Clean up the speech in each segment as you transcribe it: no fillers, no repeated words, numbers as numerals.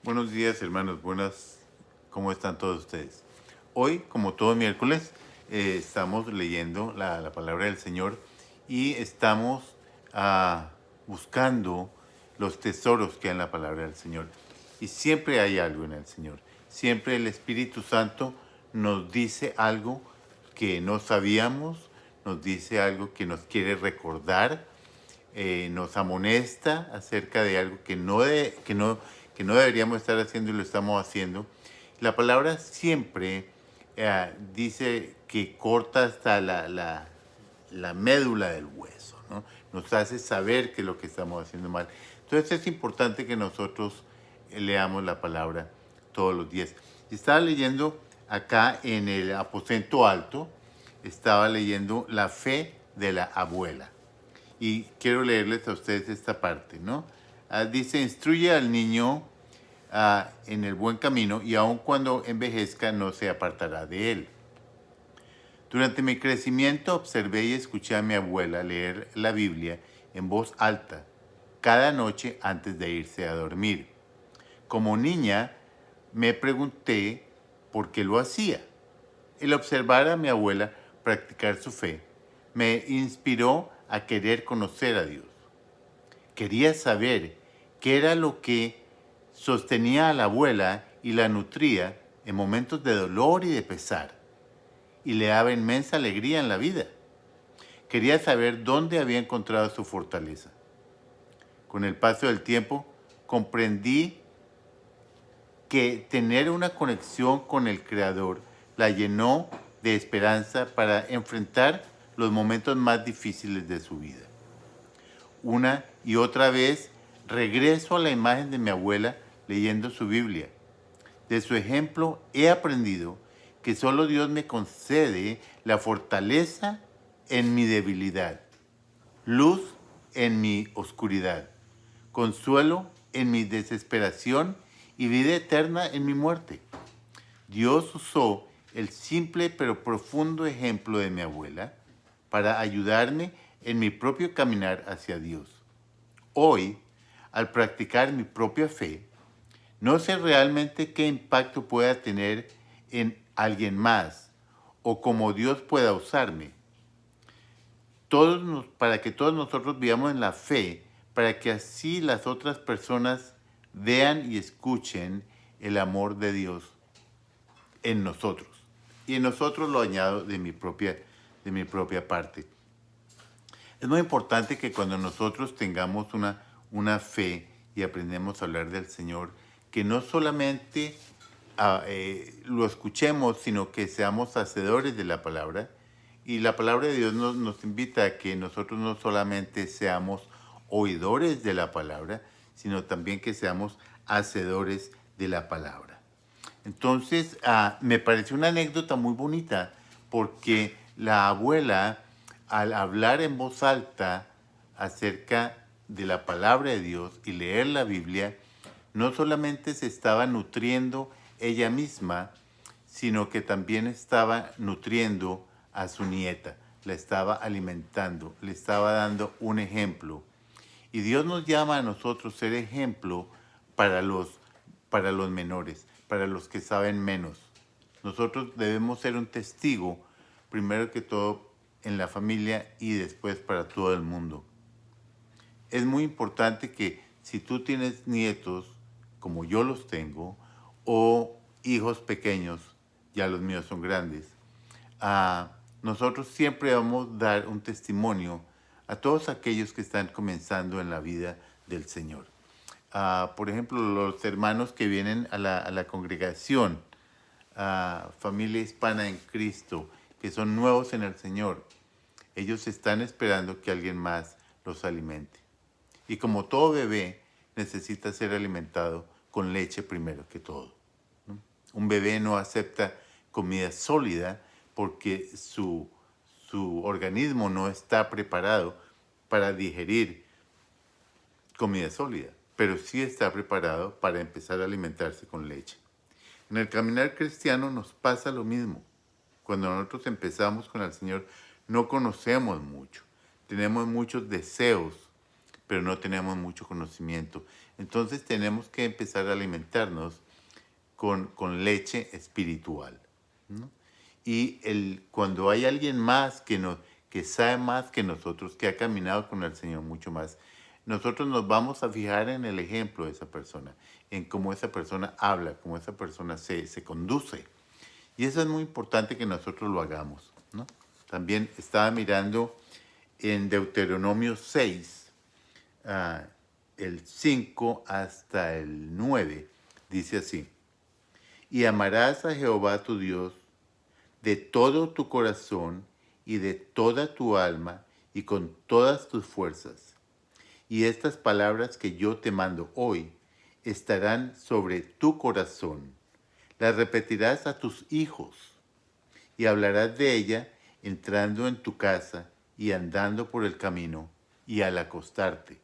Buenos días, hermanos. ¿Cómo están todos ustedes? Hoy, como todo miércoles, estamos leyendo la palabra del Señor y estamos ah, buscando los tesoros que hay en la palabra del Señor. Y siempre hay algo en el Señor. Siempre el Espíritu Santo nos dice algo que no sabíamos, nos dice algo que nos quiere recordar, nos amonesta acerca de algo que no deberíamos estar haciendo y lo estamos haciendo. La palabra siempre dice que corta hasta la médula del hueso, ¿no? Nos hace saber que es lo que estamos haciendo mal. Entonces es importante que nosotros leamos la palabra todos los días. Estaba leyendo acá en el aposento alto, estaba leyendo la fe de la abuela. Y quiero leerles a ustedes esta parte, ¿no? Dice, instruye al niño en el buen camino y aun cuando envejezca no se apartará de él. Durante mi crecimiento observé y escuché a mi abuela leer la Biblia en voz alta cada noche antes de irse a dormir. Como niña me pregunté por qué lo hacía. El observar a mi abuela practicar su fe me inspiró a querer conocer a Dios. Quería saber qué era lo que sostenía a la abuela y la nutría en momentos de dolor y de pesar, y le daba inmensa alegría en la vida. Quería saber dónde había encontrado su fortaleza. Con el paso del tiempo, comprendí que tener una conexión con el Creador la llenó de esperanza para enfrentar los momentos más difíciles de su vida. Una y otra vez regreso a la imagen de mi abuela leyendo su Biblia. De su ejemplo he aprendido que solo Dios me concede la fortaleza en mi debilidad, luz en mi oscuridad, consuelo en mi desesperación y vida eterna en mi muerte. Dios usó el simple pero profundo ejemplo de mi abuela para ayudarme en mi propio caminar hacia Dios. Hoy, al practicar mi propia fe, no sé realmente qué impacto pueda tener en alguien más o cómo Dios pueda usarme. Para que todos nosotros vivamos en la fe, para que así las otras personas vean y escuchen el amor de Dios en nosotros. Y en nosotros lo añado de mi propia parte. Es muy importante que cuando nosotros tengamos una fe y aprendemos a hablar del Señor, que no solamente lo escuchemos, sino que seamos hacedores de la palabra. Y la palabra de Dios nos invita a que nosotros no solamente seamos oidores de la palabra, sino también que seamos hacedores de la palabra. Entonces, me pareció una anécdota muy bonita porque la abuela, al hablar en voz alta acerca de la palabra de Dios y leer la Biblia, no solamente se estaba nutriendo ella misma, sino que también estaba nutriendo a su nieta, la estaba alimentando, le estaba dando un ejemplo. Y Dios nos llama a nosotros ser ejemplo para para los menores, para los que saben menos. Nosotros debemos ser un testigo, primero que todo, en la familia y después para todo el mundo. Es muy importante que si tú tienes nietos, como yo los tengo, o hijos pequeños, ya los míos son grandes, nosotros siempre vamos a dar un testimonio a todos aquellos que están comenzando en la vida del Señor. Por ejemplo, los hermanos que vienen a la congregación, familia hispana en Cristo, que son nuevos en el Señor, ellos están esperando que alguien más los alimente. Y como todo bebé, necesita ser alimentado con leche primero que todo, ¿no? Un bebé no acepta comida sólida porque su organismo no está preparado para digerir comida sólida, pero sí está preparado para empezar a alimentarse con leche. En el caminar cristiano nos pasa lo mismo. Cuando nosotros empezamos con el Señor, no conocemos mucho. Tenemos muchos deseos, pero no tenemos mucho conocimiento. Entonces tenemos que empezar a alimentarnos con leche espiritual, ¿no? Y cuando hay alguien más que sabe más que nosotros, que ha caminado con el Señor mucho más, nosotros nos vamos a fijar en el ejemplo de esa persona, en cómo esa persona habla, cómo esa persona se conduce. Y eso es muy importante que nosotros lo hagamos, ¿no? También estaba mirando en Deuteronomio 6, ah, el 5 hasta el 9, dice así: y amarás a Jehová tu Dios de todo tu corazón y de toda tu alma y con todas tus fuerzas. Y estas palabras que yo te mando hoy estarán sobre tu corazón. Las repetirás a tus hijos y hablarás de ella entrando en tu casa y andando por el camino y al acostarte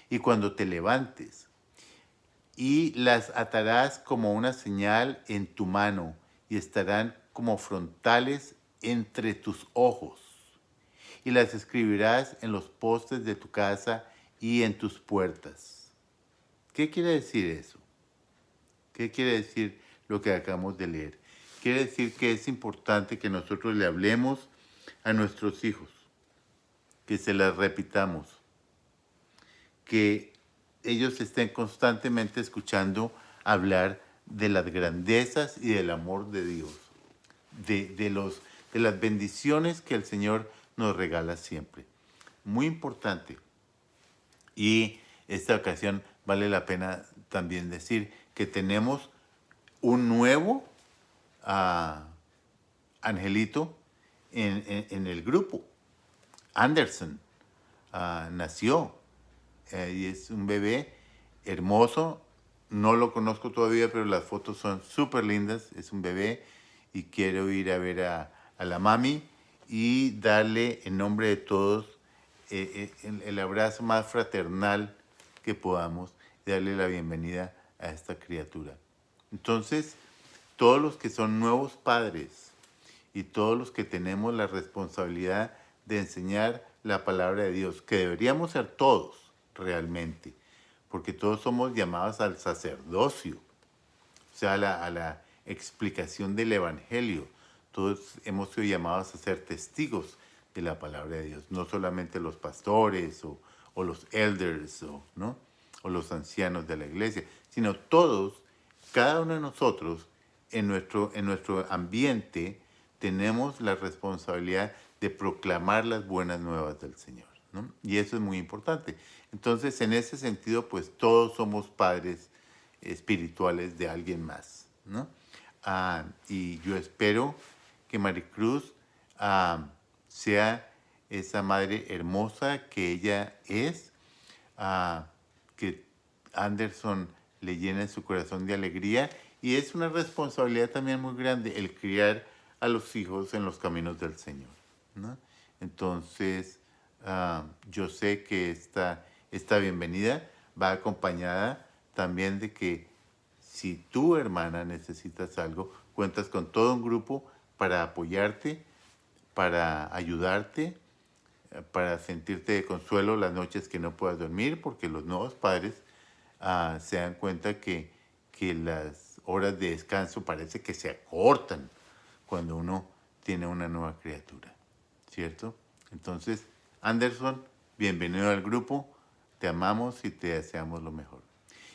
y cuando te levantes. Y las atarás como una señal en tu mano y estarán como frontales entre tus ojos. Y las escribirás en los postes de tu casa y en tus puertas. ¿Qué quiere decir eso? ¿Qué quiere decir lo que acabamos de leer? Quiere decir que es importante que nosotros le hablemos a nuestros hijos, que se las repitamos, que ellos estén constantemente escuchando hablar de las grandezas y del amor de Dios, de las bendiciones que el Señor nos regala siempre. Muy importante. Y esta ocasión vale la pena también decir que tenemos un nuevo angelito en el grupo. Anderson nació y es un bebé hermoso. No lo conozco todavía, pero las fotos son súper lindas. Es un bebé y quiero ir a ver a la mami y darle en nombre de todos el abrazo más fraternal que podamos y darle la bienvenida a esta criatura. Entonces, todos los que son nuevos padres y todos los que tenemos la responsabilidad de enseñar la palabra de Dios, que deberíamos ser todos realmente, porque todos somos llamados al sacerdocio, o sea, a la explicación del Evangelio. Todos hemos sido llamados a ser testigos de la palabra de Dios, no solamente los pastores o los elders, ¿no? O los ancianos de la iglesia, sino todos, cada uno de nosotros, en nuestro ambiente, tenemos la responsabilidad de proclamar las buenas nuevas del Señor, ¿no? Y eso es muy importante. Entonces, en ese sentido, pues todos somos padres espirituales de alguien más, ¿no? Y yo espero que Maricruz sea esa madre hermosa que ella es, que Anderson le llene su corazón de alegría, y es una responsabilidad también muy grande el criar a los hijos en los caminos del Señor, ¿no? Entonces, yo sé que esta bienvenida va acompañada también de que si tu hermana necesitas algo, cuentas con todo un grupo para apoyarte, para ayudarte, para sentirte de consuelo las noches que no puedas dormir, porque los nuevos padres se dan cuenta que las horas de descanso parece que se acortan cuando uno tiene una nueva criatura, ¿cierto? Entonces, Anderson, bienvenido al grupo, te amamos y te deseamos lo mejor.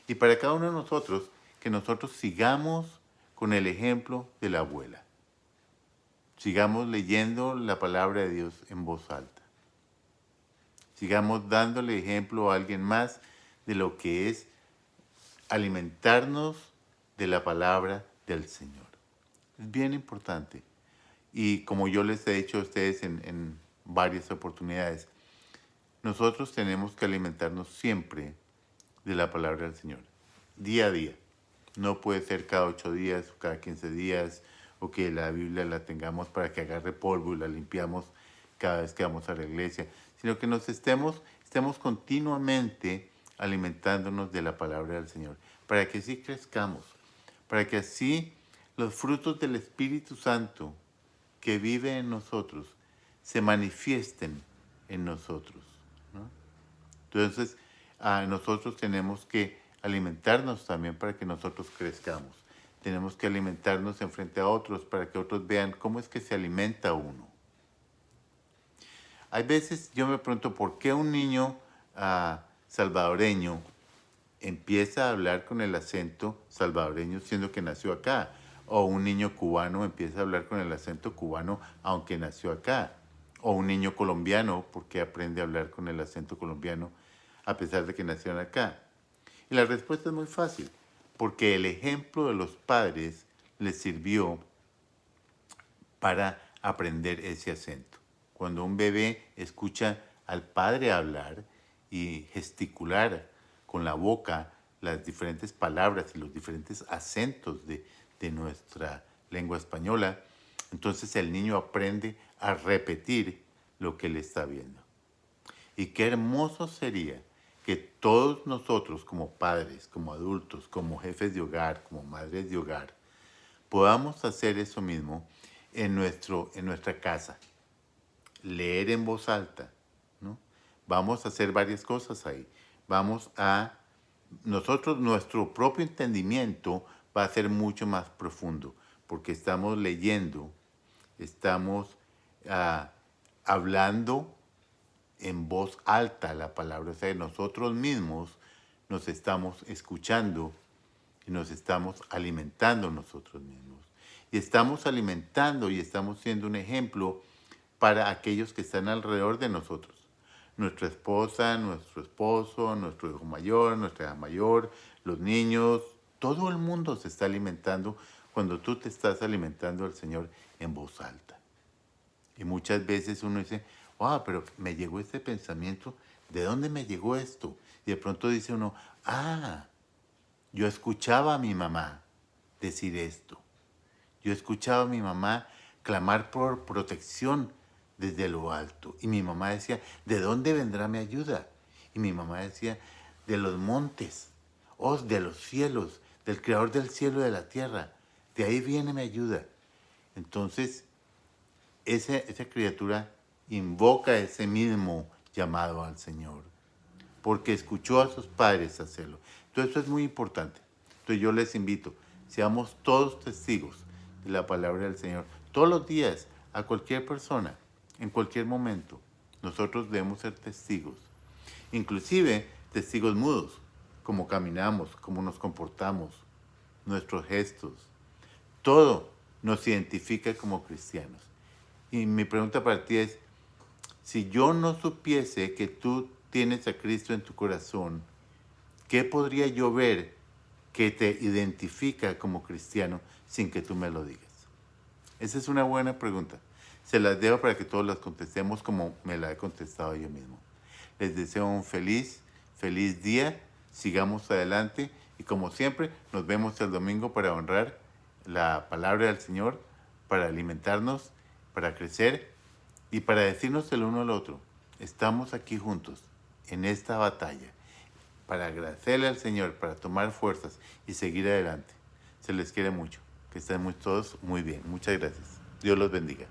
Y para cada uno de nosotros, que nosotros sigamos con el ejemplo de la abuela. Sigamos leyendo la palabra de Dios en voz alta. Sigamos dándole ejemplo a alguien más de lo que es alimentarnos de la palabra del Señor. Es bien importante. Y como yo les he dicho a ustedes en varias oportunidades, nosotros tenemos que alimentarnos siempre de la palabra del Señor, día a día. No puede ser cada 8 días o cada 15 días, o que la Biblia la tengamos para que agarre polvo y la limpiamos cada vez que vamos a la iglesia, sino que estemos continuamente alimentándonos de la palabra del Señor, para que así crezcamos, para que así los frutos del Espíritu Santo que vive en nosotros se manifiesten en nosotros, ¿no? Entonces, nosotros tenemos que alimentarnos también para que nosotros crezcamos. Tenemos que alimentarnos en frente a otros para que otros vean cómo es que se alimenta uno. Hay veces yo me pregunto por qué un niño salvadoreño empieza a hablar con el acento salvadoreño siendo que nació acá, o un niño cubano empieza a hablar con el acento cubano aunque nació acá, o un niño colombiano porque aprende a hablar con el acento colombiano a pesar de que nacieron acá. Y la respuesta es muy fácil, porque el ejemplo de los padres les sirvió para aprender ese acento. Cuando un bebé escucha al padre hablar y gesticular con la boca las diferentes palabras y los diferentes acentos de nuestra lengua española, entonces el niño aprende a repetir lo que él está viendo. Y qué hermoso sería que todos nosotros como padres, como adultos, como jefes de hogar, como madres de hogar, podamos hacer eso mismo en nuestra casa. Leer en voz alta, ¿no? Vamos a hacer varias cosas ahí. Nuestro propio entendimiento va a ser mucho más profundo, porque estamos leyendo, estamos hablando en voz alta la palabra. O sea, nosotros mismos nos estamos escuchando y nos estamos alimentando nosotros mismos. Y estamos alimentando y estamos siendo un ejemplo para aquellos que están alrededor de nosotros. Nuestra esposa, nuestro esposo, nuestro hijo mayor, nuestra hija mayor, los niños, todo el mundo se está alimentando cuando tú te estás alimentando al Señor en voz alta. Y muchas veces uno dice, pero me llegó este pensamiento, ¿de dónde me llegó esto? Y de pronto dice uno, yo escuchaba a mi mamá decir esto. Yo escuchaba a mi mamá clamar por protección desde lo alto. Y mi mamá decía, ¿de dónde vendrá mi ayuda? Y mi mamá decía, de los montes, de los cielos, del creador del cielo y de la tierra. De ahí viene mi ayuda. Entonces, esa criatura invoca ese mismo llamado al Señor, porque escuchó a sus padres hacerlo. Entonces, eso es muy importante. Entonces, yo les invito, seamos todos testigos de la palabra del Señor. Todos los días, a cualquier persona, en cualquier momento, nosotros debemos ser testigos. Inclusive, testigos mudos, cómo caminamos, cómo nos comportamos, nuestros gestos. Todo nos identifica como cristianos. Y mi pregunta para ti es, si yo no supiese que tú tienes a Cristo en tu corazón, ¿qué podría yo ver que te identifica como cristiano sin que tú me lo digas? Esa es una buena pregunta. Se las dejo para que todos las contestemos como me la he contestado yo mismo. Les deseo un feliz día. Sigamos adelante. Y como siempre, nos vemos el domingo para honrar la palabra del Señor, para alimentarnos, para crecer y para decirnos el uno al otro. Estamos aquí juntos en esta batalla para agradecerle al Señor, para tomar fuerzas y seguir adelante. Se les quiere mucho. Que estén todos muy bien. Muchas gracias. Dios los bendiga.